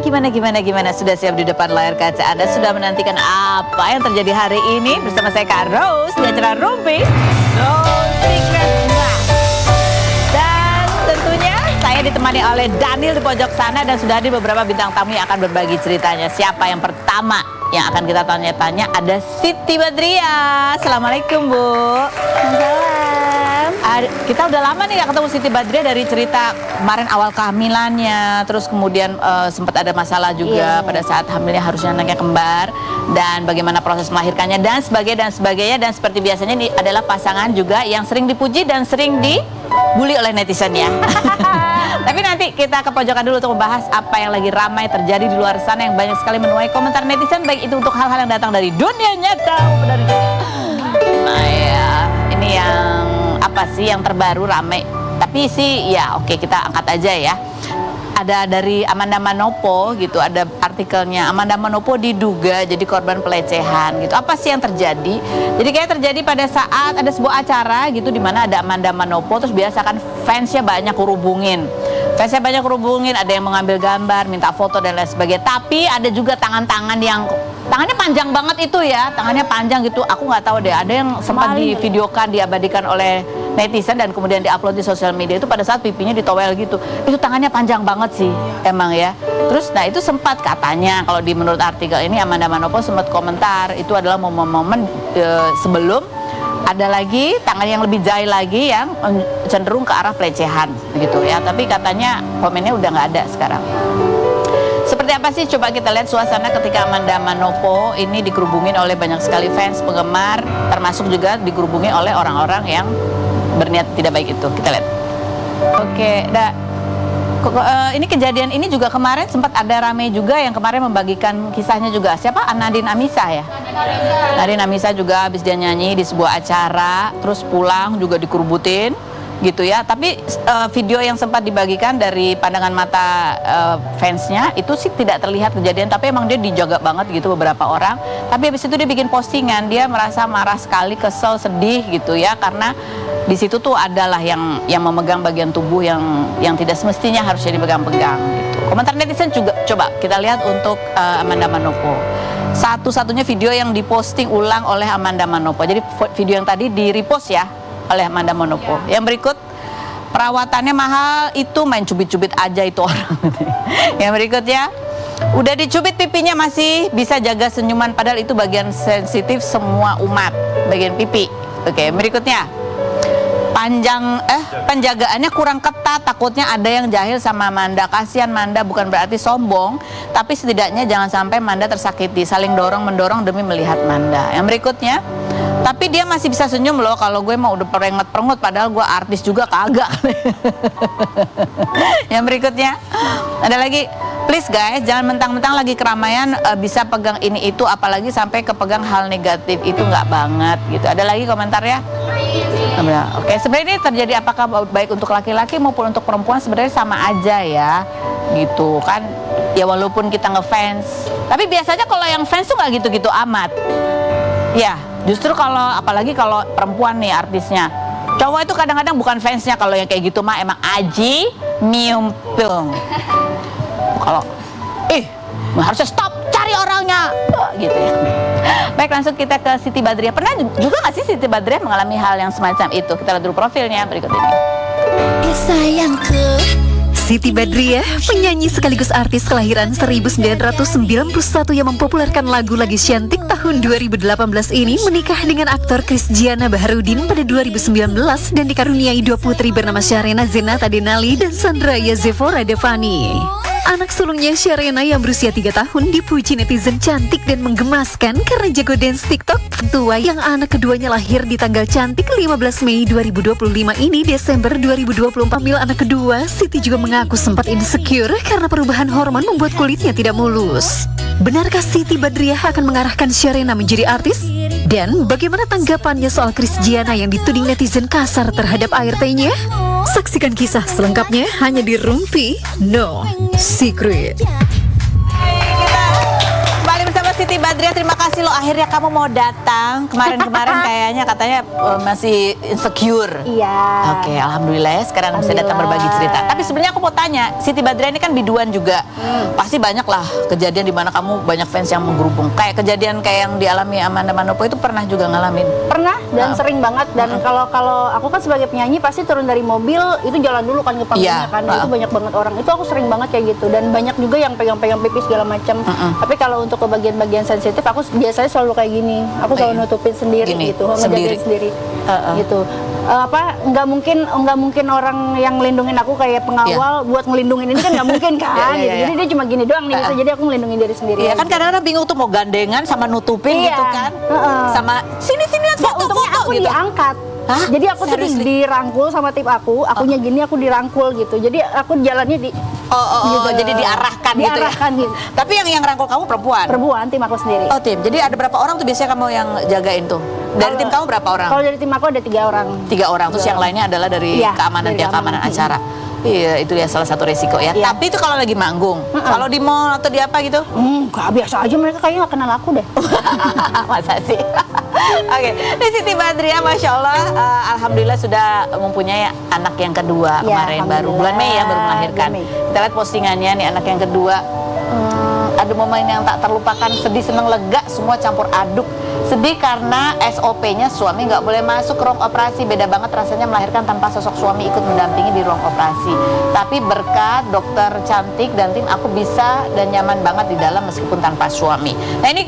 Gimana? Sudah siap di depan layar kaca? Anda sudah menantikan apa yang terjadi hari ini bersama saya Kak Rose di acara Rumpi No Secret. Dan tentunya saya ditemani oleh Daniel di pojok sana dan sudah ada beberapa bintang tamu yang akan berbagi ceritanya. Siapa yang pertama yang akan kita tanya-tanya? Ada Siti Badriah. Assalamualaikum, Bu. Salam. Kita udah lama nih gak ketemu Siti Badriah, dari cerita kemarin awal kehamilannya, terus kemudian sempat ada masalah juga pada saat hamilnya, harusnya anaknya kembar, dan bagaimana proses melahirkannya dan sebagainya. Dan seperti biasanya ini adalah pasangan juga yang sering dipuji dan sering dibully oleh netizen ya. Tapi nanti kita ke pojokan dulu untuk membahas apa yang lagi ramai terjadi di luar sana yang banyak sekali menuai komentar netizen, baik itu untuk hal-hal yang datang dari dunia nyata maupun dari nah ya, ini yang apa sih yang terbaru ramai. Tapi sih ya oke, kita angkat aja ya. Ada dari Amanda Manopo gitu, ada artikelnya. Amanda Manopo diduga jadi korban pelecehan gitu. Apa sih yang terjadi? Jadi kayak terjadi pada saat ada sebuah acara gitu di mana ada Amanda Manopo, terus biasa kan fansnya banyak kerubungin. Ada yang mengambil gambar, minta foto dan lain sebagainya. Tapi ada juga tangannya panjang banget itu ya, tangannya panjang gitu. Aku nggak tahu deh, ada yang sempat divideokan, diabadikan oleh netizen dan kemudian diupload di sosial media itu pada saat pipinya ditowel gitu. Itu tangannya panjang banget sih, emang ya. Terus nah itu sempat katanya, kalau menurut artikel ini Amanda Manopo sempat komentar itu adalah momen-momen sebelum ada lagi tangan yang lebih jahil lagi yang cenderung ke arah pelecehan gitu ya. Tapi katanya komennya udah nggak ada sekarang. Seperti apa sih? Coba kita lihat suasana ketika Amanda Manopo ini dikerubungin oleh banyak sekali fans, penggemar, termasuk juga dikerubungin oleh orang-orang yang berniat tidak baik itu. Kita lihat. Oke, ini kejadian ini juga kemarin sempat ada rame juga yang kemarin membagikan kisahnya juga. Siapa? Nadine Amisa ya? Nadine Amisa juga habis dia nyanyi di sebuah acara, terus pulang juga dikerubutin gitu ya. Tapi video yang sempat dibagikan dari pandangan mata fansnya itu sih tidak terlihat kejadian, tapi emang dia dijaga banget gitu beberapa orang. Tapi habis itu dia bikin postingan, dia merasa marah sekali, kesel, sedih gitu ya, karena di situ tuh adalah yang memegang bagian tubuh yang tidak semestinya harusnya dipegang-pegang gitu. Komentar netizen juga coba kita lihat untuk Amanda Manopo. Satu-satunya video yang diposting ulang oleh Amanda Manopo. Jadi video yang tadi di-repost ya oleh Amanda Manopo. Yang berikut, perawatannya mahal, itu main cubit-cubit aja itu orang. Yang berikutnya, udah dicubit pipinya masih bisa jaga senyuman, padahal itu bagian sensitif semua umat, bagian pipi. Oke, berikutnya, penjagaannya kurang ketat, takutnya ada yang jahil sama Manda. Kasihan Manda, bukan berarti sombong, tapi setidaknya jangan sampai Manda tersakiti. Saling dorong-mendorong demi melihat Manda. Yang berikutnya, tapi dia masih bisa senyum loh, kalau gue mau udah perengut-perengut, padahal gue artis juga kagak. Yang berikutnya, ada lagi, please guys, jangan mentang-mentang lagi keramaian bisa pegang ini itu, apalagi sampai kepegang hal negatif, itu nggak banget gitu. Ada lagi komentar ya? Oke, sebenarnya ini terjadi apakah baik untuk laki-laki maupun untuk perempuan sebenarnya sama aja ya, gitu kan? Ya walaupun kita ngefans, tapi biasanya kalau yang fans tuh nggak gitu-gitu amat. Ya, justru kalau apalagi kalau perempuan nih artisnya, cowok itu kadang-kadang bukan fansnya kalau yang kayak gitu mah emang aji miumpung. Kalau harusnya stop, cari orangnya gitu ya. Baik, langsung kita ke Siti Badriah. Pernah juga nggak sih Siti Badriah mengalami hal yang semacam itu? Kita lihat dulu profilnya berikut ini. Sayangku, Siti Badriah, penyanyi sekaligus artis kelahiran 1991 yang mempopulerkan lagu Lagi Cantik tahun 2018 ini, menikah dengan aktor Kris Giana Baharudin pada 2019 dan dikaruniai 2 putri bernama Sharena Zenata Denali dan Sandraya Zevora Devani. Anak sulungnya Sharena yang berusia 3 tahun dipuji netizen cantik dan menggemaskan karena jago dance TikTok. Tua yang anak keduanya lahir di tanggal cantik 15 Mei 2025 ini, Desember 2024 hamil anak kedua, Siti juga mengaku sempat insecure karena perubahan hormon membuat kulitnya tidak mulus. Benarkah Siti Badriah akan mengarahkan Sharena menjadi artis? Dan bagaimana tanggapannya soal Kris Giana yang dituding netizen kasar terhadap ART-nya? Saksikan kisah selengkapnya hanya di Rumpi No Secret. Kita kembali bersama Siti Badriah Badriah, terima kasih loh akhirnya kamu mau datang. Kemarin-kemarin kayaknya katanya masih insecure. Iya. Oke, alhamdulillah ya sekarang bisa datang berbagi cerita. Tapi sebenarnya aku mau tanya, Siti Badriah ini kan biduan juga. Pasti banyak lah kejadian di mana kamu banyak fans yang menggerubung. Kayak kejadian kayak yang dialami Amanda Manopo itu pernah juga ngalamin? Pernah dan sering banget. Dan kalau aku kan sebagai penyanyi pasti turun dari mobil itu jalan dulu kan ke panggungnya Iya. kan. Itu banyak banget orang. Itu aku sering banget kayak gitu. Dan banyak juga yang pegang-pegang pipi segala macam. Tapi kalau untuk ke bagian-bagian sensitif, aku biasanya selalu kayak gini. Aku selalu nutupin sendiri Gini, gitu, ngejagain sendiri. Gitu. Nggak mungkin orang yang ngelindungin aku kayak pengawal buat ngelindungin ini kan nggak mungkin kan. Iya, gitu. iya. Jadi dia cuma gini doang nih. Bisa jadi aku ngelindungin diri sendiri. Iya kan aja. kadang-kadang bingung tuh mau gandengan sama nutupin Iya. gitu kan. Sama sini Ya, untungnya aku gitu. diangkat. Hah? Jadi aku tuh Seriously? dirangkul sama tim akunya gini, aku dirangkul gitu. Jadi aku jalannya di gitu. Jadi diarahkan gitu ya. Diarahkan gitu. Tapi yang rangkul kamu perempuan? Perempuan, tim aku sendiri. Oh tim, jadi ada berapa orang tuh biasanya kamu yang jagain tuh? Dari tim kamu berapa orang? Kalau dari tim aku ada 3 orang. 3 orang, terus yang lainnya adalah dari Iya, keamanan, dari pihak keamanan keamanan. acara. Iya, itu dia salah satu resiko ya. Iya. Tapi itu kalau lagi manggung, kalau di mall atau di apa gitu? Enggak, biasa aja, mereka kayaknya nggak kenal aku deh. Masa sih? Oke, ini Siti Badriah, Masya Allah, Alhamdulillah sudah mempunyai anak yang kedua Ya, kemarin, baru bulan Mei ya, baru melahirkan. Bulan Mei. Kita lihat postingannya nih, anak yang kedua. Ada momen yang tak terlupakan, sedih, seneng, lega, semua campur aduk. Sedih karena SOP-nya suami nggak boleh masuk ke ruang operasi. Beda banget rasanya melahirkan tanpa sosok suami ikut mendampingi di ruang operasi. Tapi berkat dokter cantik dan tim, aku bisa dan nyaman banget di dalam meskipun tanpa suami. Nah ini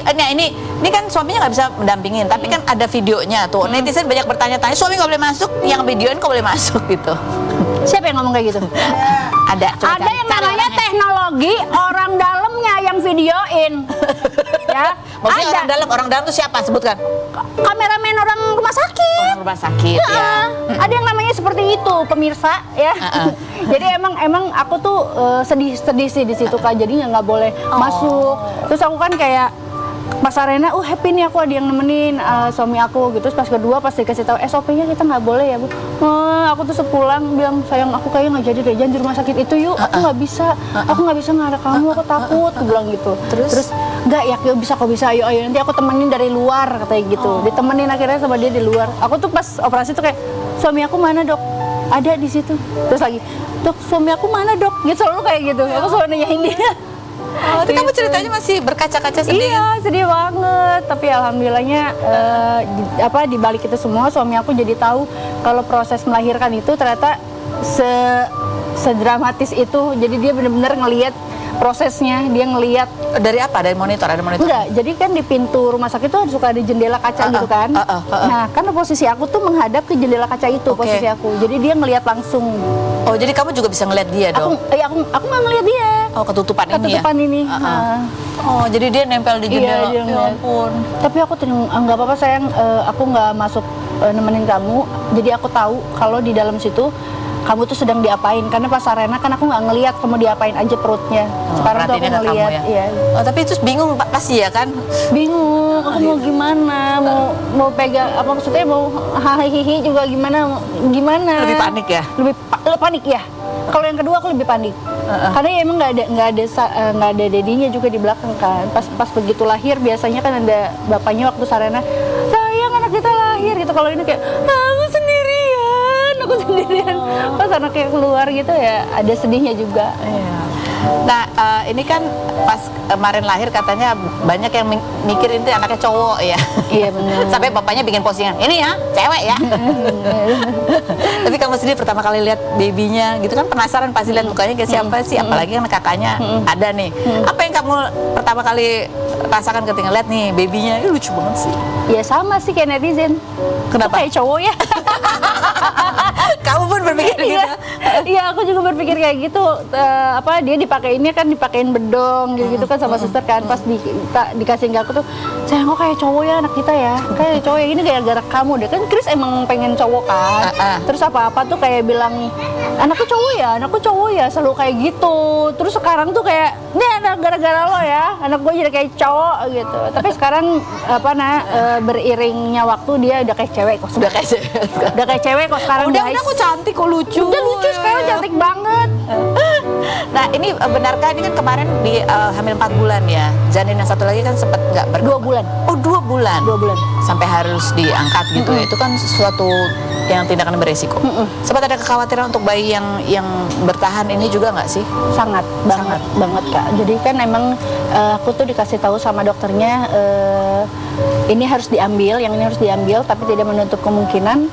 kan suaminya nggak bisa mendampingin, tapi kan ada videonya tuh. Netizen banyak bertanya-tanya, suami nggak boleh masuk, yang videoin kok boleh masuk gitu. Siapa yang ngomong kayak gitu? Ada. Coba Ada cari- yang cari namanya orangnya. teknologi, orang dalamnya yang videoin. Ya, Maksudnya ada. orang dalam tuh siapa? Sebutkan. Kameramen orang rumah sakit. Orang rumah sakit ya. Ada yang namanya seperti itu, pemirsa ya. Jadi emang aku tuh sedih sih di situ Kak. Jadi nggak boleh masuk. Terus aku kan kayak Mas Arena, happy nih aku ada yang nemenin suami aku gitu. Terus pas kedua pas dikasih tahu SOP-nya kita nggak boleh ya Bu. Aku tuh sepulang bilang sayang aku kayaknya nggak jadi deh, jangan di rumah sakit itu yuk. Aku nggak bisa nggak ada kamu, aku takut. Aku bilang gitu. Terus nggak ya kok bisa ayo nanti aku temenin dari luar katanya gitu. Ditemenin akhirnya sama dia di luar. Aku tuh pas operasi tuh kayak suami aku mana dok? Ada di situ. Terus lagi dok suami aku mana dok? Gitu selalu kayak gitu. Aku selalu nanyain dia. Tapi kamu ceritanya masih berkaca-kaca sedih. Iya, sedih banget. Tapi alhamdulillahnya di balik itu semua suami aku jadi tahu kalau proses melahirkan itu ternyata sedramatis itu. Jadi dia benar-benar ngelihat prosesnya, dia ngelihat Dari apa? Dari monitor? Ada monitor? enggak. Jadi kan di pintu rumah sakit tuh suka ada jendela kaca gitu kan. Nah, kan posisi aku tuh menghadap ke jendela kaca itu posisi aku. Jadi dia ngelihat langsung. Oh, jadi kamu juga bisa ngeliat dia dong? Aku nggak ngelihat dia. Oh, ketutupan ini ya? Ketutupan ini. Oh, jadi dia nempel di jendela. Iya, dia Ya ngeliat. ampun. Tapi aku nggak apa-apa sayang, aku nggak masuk nemenin kamu. Jadi aku tahu kalau di dalam situ kamu tuh sedang diapain. Karena pas Arena kan aku nggak ngelihat kamu diapain aja perutnya. Sekarang tuh aku perhatiinnya ke kamu ngelihat. ya? Iya. Oh, tapi itu bingung pasti ya kan? Bingung, aku mau gimana, mau pegang apa maksudnya mau hahihi juga gimana. Lebih panik ya? Lebih panik ya. Kalau yang kedua aku lebih panik. Karena ya emang nggak ada dedinya juga di belakang kan. Pas begitu lahir biasanya kan ada bapaknya waktu Sarena, sayang anak kita lahir gitu. Kalau ini kayak aku sendirian. Pas anaknya keluar gitu ya ada sedihnya juga. Iya. Nah, ini kan pas kemarin lahir katanya banyak yang mikir itu anaknya cowok ya. Iya benar. Sampai bapaknya bikin postingan, ini ya cewek ya. Tapi kamu sendiri pertama kali lihat babynya gitu kan penasaran pasti lihat mukanya kayak siapa sih, apalagi kan kakaknya ada nih. Apa yang kamu pertama kali rasakan ketika lihat nih babynya? Ini lucu banget sih. Ya sama sih kayak netizen. Kenapa? Kayak cowok ya. Kamu pun berpikir gitu? Iya, aku juga berpikir kayak gitu. Dia dipakein bedong gitu kan sama suster kan. Pas dikasih ke aku tuh, sayang kok kayak cowok ya anak kita ya. Kayak cowok ya, ini gara-gara kamu deh. Kan Chris emang pengen cowok kan. Terus apa-apa tuh kayak bilang, anakku cowok ya, selalu kayak gitu. Terus sekarang tuh kayak, ini anak gara-gara lo ya, anak gue jadi kayak cowok gitu. Tapi sekarang beriringnya waktu dia udah kayak cewek kok. Sudah kayak cewek. Udah kayak cewek kok sekarang. Udah aku cantik kok lucu. Udah lucu sekarang, cantik banget. Nah, ini Ini benarkah ini kan kemarin di hamil 4 bulan ya? Janin yang satu lagi kan sempat nggak 2 bulan. Oh 2 bulan. 2 bulan. Sampai harus diangkat gitu ya. Itu kan sesuatu yang tindakan beresiko. Sempat ada kekhawatiran untuk bayi yang bertahan ini juga nggak sih? Sangat banget Kak. Jadi kan emang aku tuh dikasih tahu sama dokternya ini harus diambil, yang ini harus diambil, tapi tidak menutup kemungkinan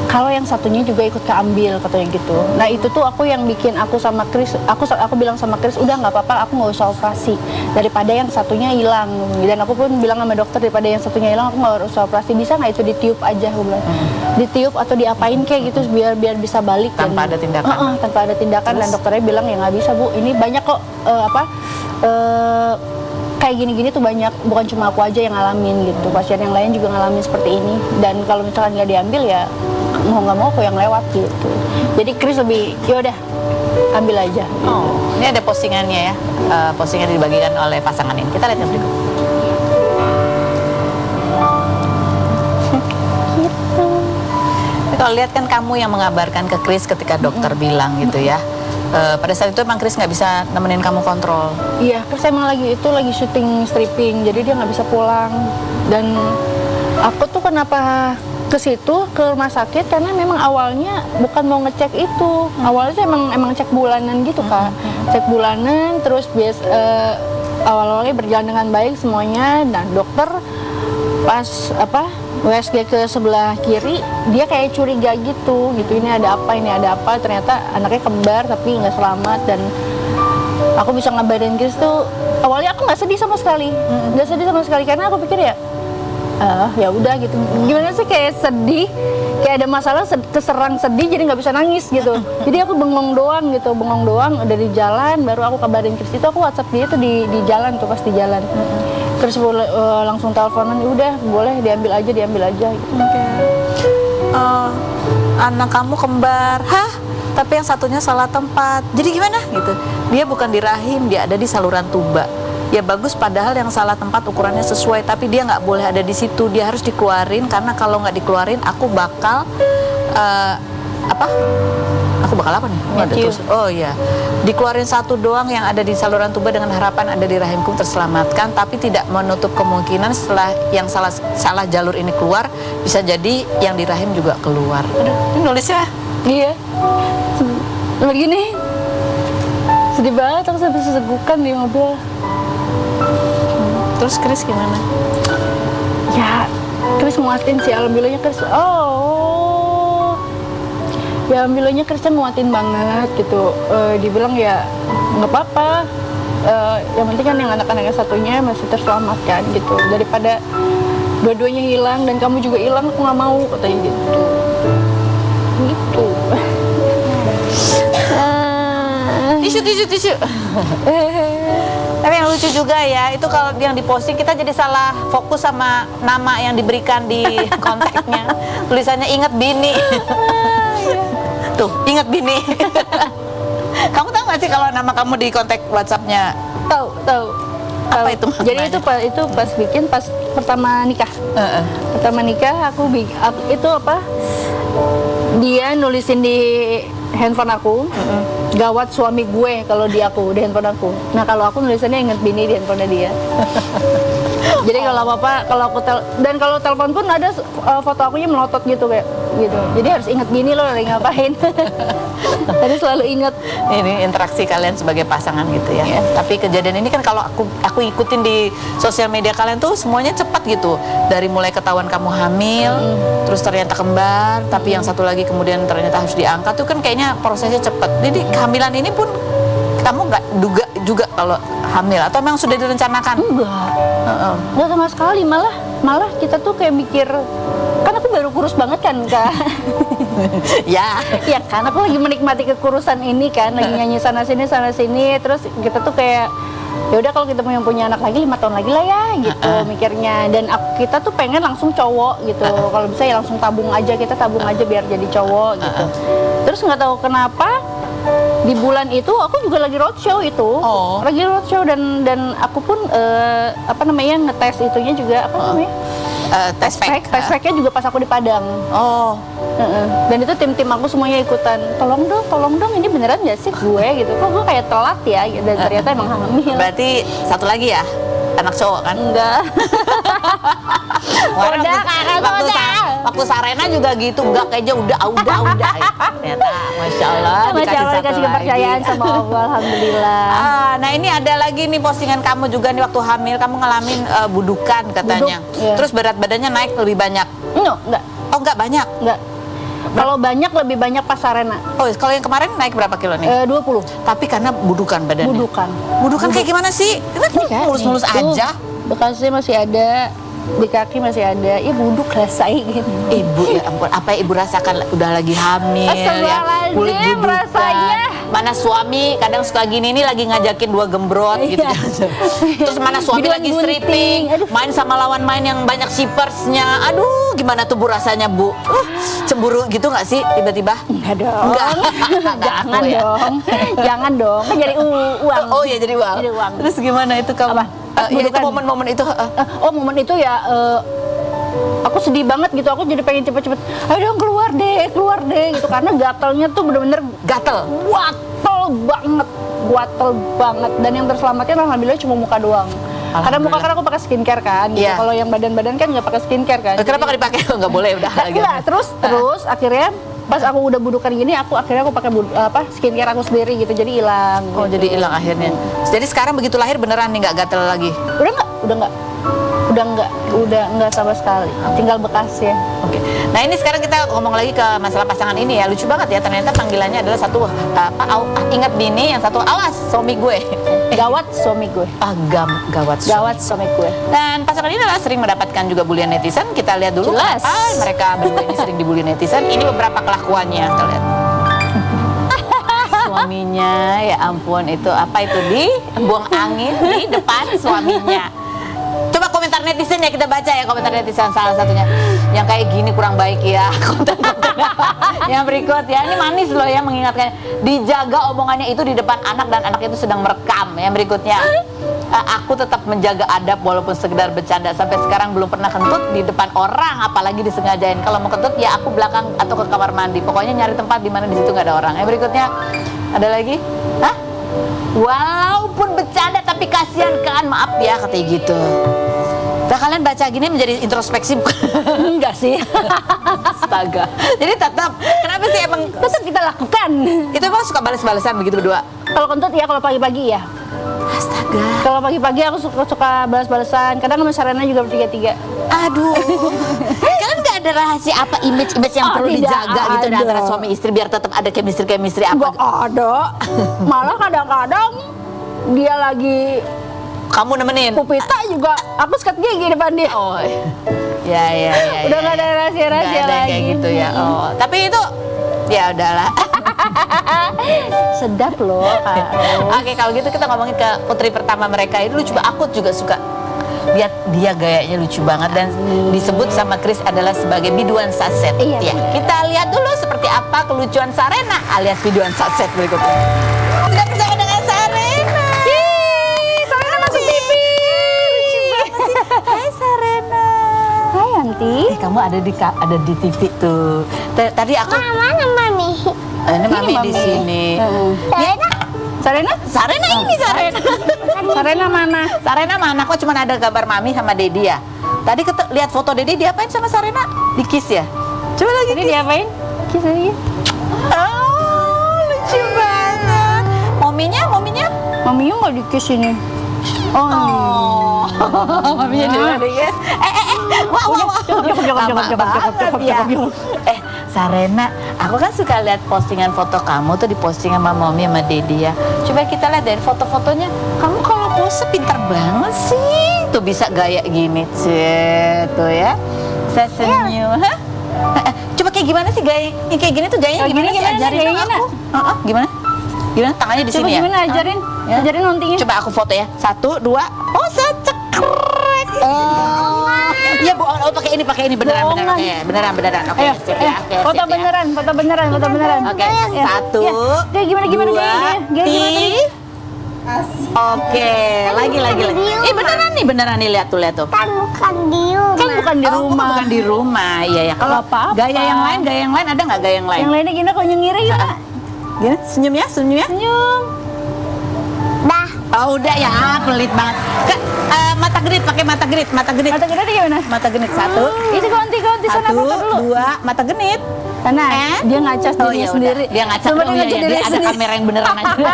kalau yang satunya juga ikut keambil, katanya gitu. Nah itu tuh aku yang bikin aku sama Chris, aku bilang sama Chris, udah nggak apa-apa, aku nggak usah operasi daripada yang satunya hilang. Dan aku pun bilang sama dokter, daripada yang satunya hilang aku nggak usah operasi, bisa nggak itu ditiup aja, aku bilang. Ditiup atau diapain kayak gitu biar bisa balik Tanpa ada tindakan. Tanpa ada tindakan. Dan dokternya bilang ya nggak bisa Bu, ini banyak kok kayak gini-gini tuh banyak, bukan cuma aku aja yang ngalamin gitu, pasien yang lain juga ngalamin seperti ini. Dan kalau misalkan nggak diambil ya mau nggak mau aku yang lewat gitu. Jadi Chris lebih yaudah ambil aja gitu. Ini ada postingannya ya, postingan dibagikan oleh pasangan ini. Kita lihat yang berikut. Gitu. Kalau lihat kan kamu yang mengabarkan ke Chris ketika dokter bilang gitu ya. Pada saat itu emang Chris nggak bisa nemenin kamu kontrol. Iya, Chris emang lagi syuting stripping, jadi dia nggak bisa pulang. Dan aku tuh kenapa ke situ, ke rumah sakit, karena memang awalnya bukan mau ngecek itu. Awalnya tuh emang cek bulanan gitu Kak. Cek bulanan, terus awal-awalnya berjalan dengan baik semuanya. Dan dokter pas USG ke sebelah kiri, dia kayak curiga gitu, ini ada apa, ternyata anaknya kembar tapi nggak selamat. Dan aku bisa ngabarin Chris tuh, awalnya aku nggak sedih sama sekali, karena aku pikir ya udah gitu. Gimana sih, kayak sedih, kayak ada masalah, keserang sedih, jadi nggak bisa nangis gitu. Jadi aku bengong doang, udah di jalan, baru aku kabarin Chris. Itu aku WhatsApp dia tuh di jalan tuh, pas di jalan. Terus langsung teleponan, udah boleh diambil aja gitu. Anak kamu kembar, hah? Tapi yang satunya salah tempat. Jadi gimana gitu? Dia bukan di rahim, dia ada di saluran tuba. Ya bagus, padahal yang salah tempat ukurannya sesuai, tapi dia nggak boleh ada di situ. Dia harus dikeluarin, karena kalau nggak dikeluarin, aku bakal apa nih? Oh iya, dikeluarin satu doang yang ada di saluran tuba dengan harapan ada di rahimku terselamatkan, tapi tidak menutup kemungkinan setelah yang salah jalur ini keluar, bisa jadi yang di rahim juga keluar. Aduh, ini nulisnya. Iya. Begini. Sedih banget, aku sampai sesegukan di mobil. Terus Chris gimana? Ya, Chris nguatin sih, alhamdulillahnya Chris. Ya alhamdulillahnya Chris nguatin banget gitu. Dibilang ya nggak apa-apa. Yang penting kan yang anak-anaknya satunya masih terselamatkan gitu. Daripada dua-duanya hilang dan kamu juga hilang, aku nggak mau, katanya gitu. Gitu. Tisu. Tapi yang lucu juga ya, itu kalau yang diposting kita jadi salah fokus sama nama yang diberikan di kontaknya. Tulisannya ingat bini. Tuh, ingat bini. Kamu tahu nggak sih kalau nama kamu di kontak WhatsApp-nya? Tahu. Apa itu maknanya? Jadi itu pas bikin, pas pertama nikah. Pertama nikah aku itu apa? Dia nulisin di handphone aku, gawat suami gue kalau di handphone aku. Nah kalau aku nulisannya inget bini di handphonenya dia. Jadi kalau apa-apa, kalau aku dan kalau telepon pun ada foto akunya melotot gitu kayak gitu. Jadi harus inget bini lo lagi ngapain. Harus selalu inget. Ini interaksi kalian sebagai pasangan gitu ya. Tapi kejadian ini kan kalau aku ikutin di sosial media kalian tuh semuanya cepat gitu. Dari mulai ketahuan kamu hamil, terus ternyata kembar, tapi yang satu lagi kemudian ternyata harus diangkat tuh kan kayaknya prosesnya cepat. Jadi kehamilan ini pun kamu nggak duga juga kalau hamil atau memang sudah direncanakan? Enggak sama sekali, malah kita tuh kayak mikir, kan aku baru kurus banget kan Kak. Ya kan aku lagi menikmati kekurusan ini kan, lagi nyanyi sana sini, terus kita tuh kayak ya udah kalau kita mau punya anak lagi 5 tahun lagi lah ya gitu mikirnya. Dan kita tuh pengen langsung cowok gitu, kalau bisa ya langsung tabung aja biar jadi cowok gitu. Terus nggak tahu kenapa di bulan itu aku juga lagi roadshow itu, lagi roadshow dan aku pun ngetes itunya juga tes pack. Tes packnya juga pas aku di Padang. Oh, Dan itu tim-tim aku semuanya ikutan. Tolong dong, ini beneran nggak sih gue gitu? Kok gue kayak telat ya? Dan ternyata emang hamil. berarti satu lagi ya, anak cowok kan? Enggak. Kemarin Udah, Kak, waktu Sarena juga gitu, enggak kayaknya udah. Ternyata, masya Allah, Masya Allah dikasih kepercayaan sama Allah, alhamdulillah. Nah ini ada lagi nih postingan kamu juga nih waktu hamil, kamu ngalamin budukan katanya. Buduk, iya. Terus berat badannya naik lebih banyak. Enggak. Oh enggak banyak. Enggak. Kalau banyak lebih banyak pas Sarena. Oh kalau yang kemarin naik berapa kilo nih? 20. Tapi karena budukan badannya. Budukan kayak gimana sih? Ini mulus-mulus aja. Bekasnya masih ada, di kaki masih ada. Ya buduk rasain gitu. Ibu ya ampun, apa yang ibu rasakan udah lagi hamil ya? Astagfirullahaladzim, Kulit budukan. rasanya. Mana suami kadang suka gini nih lagi ngajakin dua gembrot gitu. Iya. Terus mana suami Biduan lagi gunting. stripping, Aduh. main sama lawan main yang banyak shippersnya. Aduh, gimana tuh Bu rasanya Bu? Cemburu gitu nggak sih tiba-tiba? Enggak dong. Enggak. Jangan Aku ya. dong. Jangan dong. Kan jadi uang. Oh ya jadi uang. Jadi uang. Terus gimana itu kamu? Apa? Pas Ya, itu budukan. momen-momen itu. Oh momen itu ya aku sedih banget gitu, aku jadi pengen cepet-cepet ayo dong keluar deh gitu karena gatalnya tuh bener-bener Gatel. gatel banget dan yang terselamatkan alhamdulillah cuma muka doang karena muka kan aku pakai skincare kan gitu. Iya. Kalau yang badan-badan kan nggak pakai skincare kan. Kenapa nggak dipakai? Nggak boleh udah. Enggak, terus akhirnya pas aku udah budukan gini aku pakai skincare aku sendiri gitu jadi hilang Oh gitu. jadi hilang akhirnya. Jadi sekarang begitu lahir beneran nih nggak gatel lagi. udah enggak sama sekali, tinggal bekasnya. Oke. Nah ini sekarang kita ngomong lagi ke masalah pasangan ini ya. Lucu banget ya, ternyata panggilannya adalah satu ingat bini, yang satu awas suami gue. Gawat suami gue. Gawat. Gawat suami gue. Dan pasangan ini adalah sering mendapatkan juga bulian netizen. Kita lihat dulu Jelas. kenapa mereka berdua ini sering dibully netizen. Ini beberapa kelakuannya, kita lihat. Suaminya, ya ampun, itu apa itu buang angin di depan suaminya. Coba komentar netizen ya, kita baca ya komentar netizen salah satunya. Yang kayak gini kurang baik ya konten-konten. Yang berikut ya, ini manis loh ya mengingatkan. Dijaga omongannya itu di depan anak dan anak itu sedang merekam. Yang berikutnya, aku tetap menjaga adab walaupun sekedar bercanda. Sampai sekarang belum pernah kentut di depan orang, apalagi disengajain. Kalau mau kentut ya aku belakang atau ke kamar mandi. Pokoknya nyari tempat di mana di situ nggak ada orang. Yang berikutnya, ada lagi, walaupun bercanda tapi kasihan kan, maaf ya katanya gitu. Nah kalian baca gini menjadi introspeksi bukan? Enggak sih. Astaga. Jadi tetap, kenapa sih emang Tetap kita lakukan. itu emang suka balas-balasan begitu berdua? Kalau kentut ya, kalau pagi-pagi ya. Astaga. Kalau pagi-pagi aku suka balas-balasan. Kadang sama Sarena juga bertiga-tiga. Aduh. Kalian nggak ada rahasia apa image yang perlu tidak dijaga gitu ada. antara suami istri biar tetap ada chemistry Enggak apa? ada. Malah kadang-kadang dia lagi Kamu nemenin? pupita juga aku sikat gigi depan dia. Oh. Ya. Udah nggak ada rahasia-rahasia Nggak ada lagi. kayak gitu ya. Oh. Tapi itu ya udahlah. Sedap loh, Kak. Oke, kalau gitu kita ngomongin ke putri pertama mereka. Ini lucu, aku juga suka lihat dia gayanya lucu banget dan disebut sama Chris adalah sebagai biduan saset. Iya. Ya, kita lihat dulu seperti apa kelucuan Sarena alias biduan saset berikutnya. Sudah bersama dengan Sarena. Sarena masuk TV. Lucu banget sih. Hai Sarena. Hai, Anti. Kamu ada di TV tuh. Tadi aku Mana Mami? ini mami di Mami. sini. Sarena? Sarena ini Sarena. Sarena mana? Sarena mana? Kok cuma ada gambar mami sama Dedi ya? Tadi lihat foto Dedi, diapain sama Sarena? Di kiss ya? Coba lagi Ini kiss. diapain? Kisah dia. Oh, lucu banget. Mominya? Mami nggak di kiss ini. Oh. Maminya juga di kiss. Wah. Cukup. Sarena, aku kan suka lihat postingan foto kamu tuh di posting sama Mami sama Dedi ya. Coba kita lihat dari foto-fotonya. Kamu kalau pose pinter banget sih. Tuh bisa gaya gini, tuh ya. Saya senyum. Hah? Coba kayak gimana sih gaya? Yang kayak gini tuh gayanya Kayak gimana gini sih? gimana Ajarin gayanya, dong aku. Gimana? Gimana? Tangannya di Coba sini ya? gimana ajarin? Ya. Ajarin nontingnya. Coba aku foto ya. 1, 2, pose cekrek. Iya Bu, pakai ini beneran. Bohongan. Oke, beneran. Oke, Ayo, sip ya. Oke, foto sip ya. beneran. Oke, Ya. 1, Ya, gimana 2, gayanya? Gimana tadi? Oke, lagi. Beneran nih, lihat tuh. Kan bukan di rumah. Kan bukan di Oh, rumah. bukan di rumah. Iya ya. Kalau apa-apa. gaya yang lain ada nggak gaya yang lain? Yang lainnya gimana kalau nyengir gimana? Gini, senyum ya. Senyum. Dah. Oh udah ya, pelit banget. Mata genit, pakai mata genit. Mata gede gimana? Mata genit satu. Itu ganti sana Satu, foto dulu. dua, mata genit. Sana. Eh? Dia ngacas Oh dirinya iya sendiri. udah. Dia ngaca. Coba Oh, dia iya, ngacas iya, diri dia ada sendiri. kamera yang beneran aja.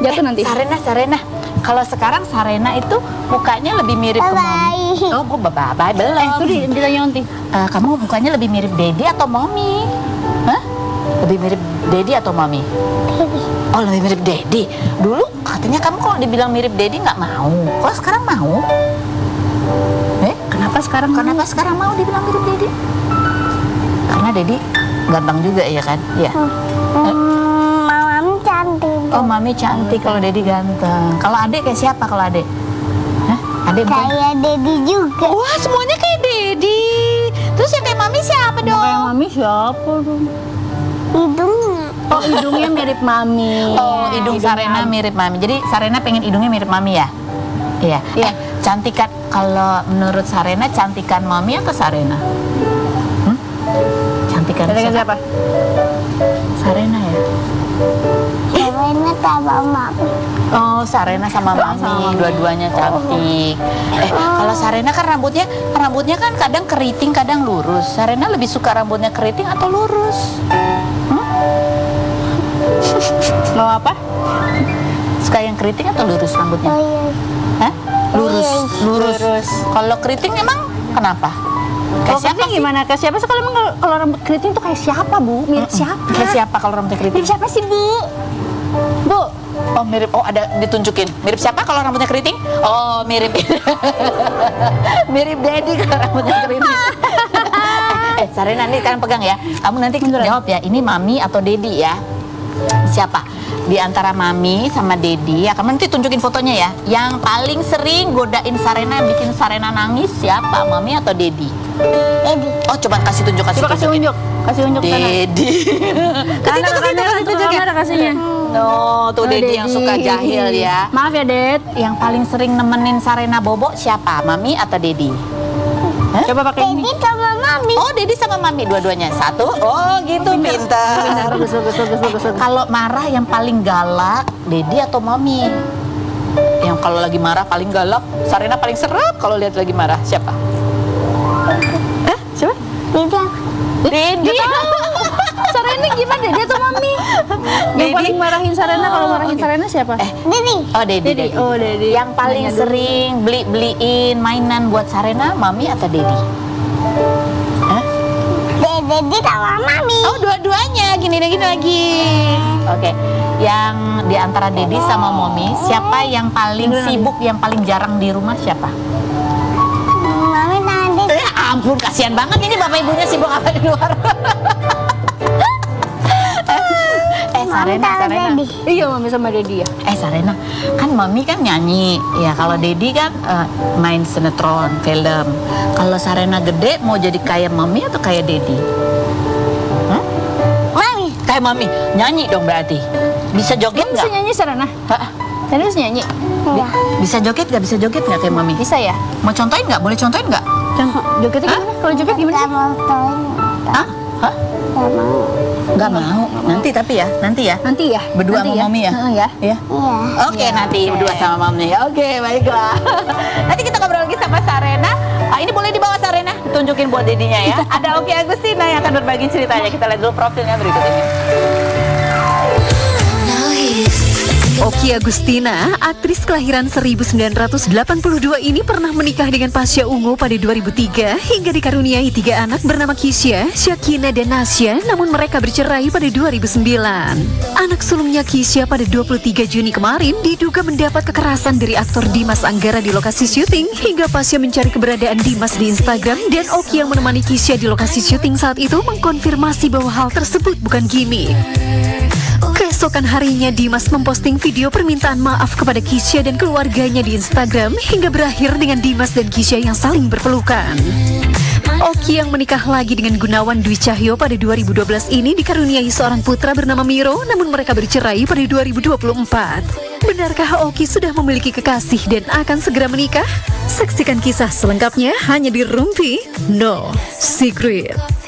Jatuh nanti. Sarena. Kalau sekarang Sarena itu mukanya lebih mirip ke Mommy. Bye-bye. Oh, bye-bye belum. Itu ditanya nanti. Kamu mukanya lebih mirip Dedi atau Mommy? Hah? Lebih mirip Dedi atau Mommy? Oh, lebih mirip Dedi. Dulu katanya kamu kalau dibilang mirip Dedi nggak mau. Kok sekarang mau? Kenapa sekarang mau dibilang mirip Dedi? Karena Dedi ganteng juga ya kan? Iya. Mama cantik. Oh, Mami cantik kalau Dedi ganteng. Kalau Adek kayak siapa kalau Adek? Hah? Adek bukan? Kayak Dedi juga. Wah, semuanya kayak Dedi. Terus yang kayak Mami siapa dong? Kayak Mami siapa dong? Hidungnya. Oh, hidungnya mirip Mami. Oh, hidung Sarena mirip Mami. Jadi Sarena pengen hidungnya mirip Mami ya? Iya. Iya. Cantikan kalau menurut Sarena cantikan Mami atau Sarena? Cantikan siapa? Sarena ya. Sarena sama Mama. Oh, Sarena sama Mami, dua-duanya cantik. Kalau Sarena kan rambutnya kan kadang keriting, kadang lurus. Sarena lebih suka rambutnya keriting atau lurus? Mau apa? Suka yang keriting atau lurus rambutnya? Oh iya. Hah? Lurus. Lurus. Kalau keriting emang kenapa? Kalau keriting gimana? Kayak siapa sih kalau rambut keriting tuh kayak siapa, Bu? Mirip siapa? Kayak siapa kalau rambutnya keriting? Mirip siapa sih, Bu? Bu, Oh, mirip. Oh, ada ditunjukin. Mirip siapa kalau rambutnya keriting? Oh, mirip. Mirip Dedi kalau rambutnya keriting. Sarena nih kalian pegang ya. Kamu nanti jawab ya. Ini Mami atau Dedi ya? Siapa? Di antara Mami sama Dedi, ya kamu nanti tunjukin fotonya ya. Yang paling sering godain Sarena, bikin Sarena nangis siapa? Mami atau Dedi? Dedi. Oh, coba kasih tunjuk, coba kasih unjuk. Kasih unjuk sana. Dedi. Kamera kasihnya. No, tuh Oh, Dedi yang suka jahil ya. Maaf ya, Ded. Yang paling sering nemenin Sarena bobo siapa? Mami atau Dedi? Coba pakai ini. Dedi sama Mami. Oh, Dedi sama Mami dua-duanya. Satu. Oh, gitu pintar. Bagus. Kalau marah yang paling galak, Dedi atau Mami? Yang kalau lagi marah paling galak, Sarena paling serap kalau lihat lagi marah. Siapa? Siapa? Dedi. Dedi. Sarena gimana, Dedi atau Mami? Yang Dedi. paling marahin Sarena, kalau marahin Sarena siapa? Dedi. Oh, Dedi. Dedi. Oh, Dedi. Yang paling Nanya dulu. sering beliin mainan buat Sarena, Mami atau Dedi? Dedi sama Mami. Oh, dua-duanya. Gini lagi. Oke. Yang di antara Dedi sama Mami, siapa yang paling sibuk, yang paling jarang di rumah siapa? Mami sama Dedi. Ampun, kasihan banget ini bapak ibunya sibuk apa di luar. Mami sama Dedi. Iya, Mami sama Dedi ya. Sarena, kan Mami kan nyanyi. Ya, kalau Dedi kan main sinetron, film. Kalau Sarena gede mau jadi kayak Mami atau kayak Dedi? Mami. Kayak Mami, nyanyi dong berarti. Bisa joget Bisa nggak? nyanyi Sarena? Hah? Sarena bisa nyanyi? Iya. Bisa joget nggak? Bisa joget nggak kayak Mami? Bisa ya? Mau contohin nggak? Boleh contohin nggak? Jogetnya gimana? Kalau joget gimana sih? Sama Tony. Hah? Hah? Gak mau. Nggak mau. Nanti tapi ya, nanti ya. Nanti ya? Berdua Nanti sama Mami ya? Heeh, ya. Ya. Iya. Oke, nanti berdua sama Mami. Oke, baiklah. Nanti kita ngobrol lagi sama Sarena. Ini boleh dibawa Sarena, tunjukin buat Dedinya ya. Ada Oki Agustina yang akan berbagi ceritanya. Kita lihat dulu profilnya berikut ini. Oki Agustina, aktris kelahiran 1982 ini pernah menikah dengan Pasha Ungu pada 2003 hingga dikaruniai 3 anak bernama Kisha, Syakina, dan Nasya, namun mereka bercerai pada 2009. Anak sulungnya Kisha pada 23 Juni kemarin diduga mendapat kekerasan dari aktor Dimas Anggara di lokasi syuting hingga Pasha mencari keberadaan Dimas di Instagram dan Oki yang menemani Kisha di lokasi syuting saat itu mengkonfirmasi bahwa hal tersebut bukan gimmick. Keesokan harinya Dimas memposting video permintaan maaf kepada Kisha dan keluarganya di Instagram hingga berakhir dengan Dimas dan Kisha yang saling berpelukan. Oki yang menikah lagi dengan Gunawan Dwi Cahyo pada 2012 ini dikaruniai seorang putra bernama Miro, namun mereka bercerai pada 2024. Benarkah Oki sudah memiliki kekasih dan akan segera menikah? Saksikan kisah selengkapnya hanya di Rumpi No Secret.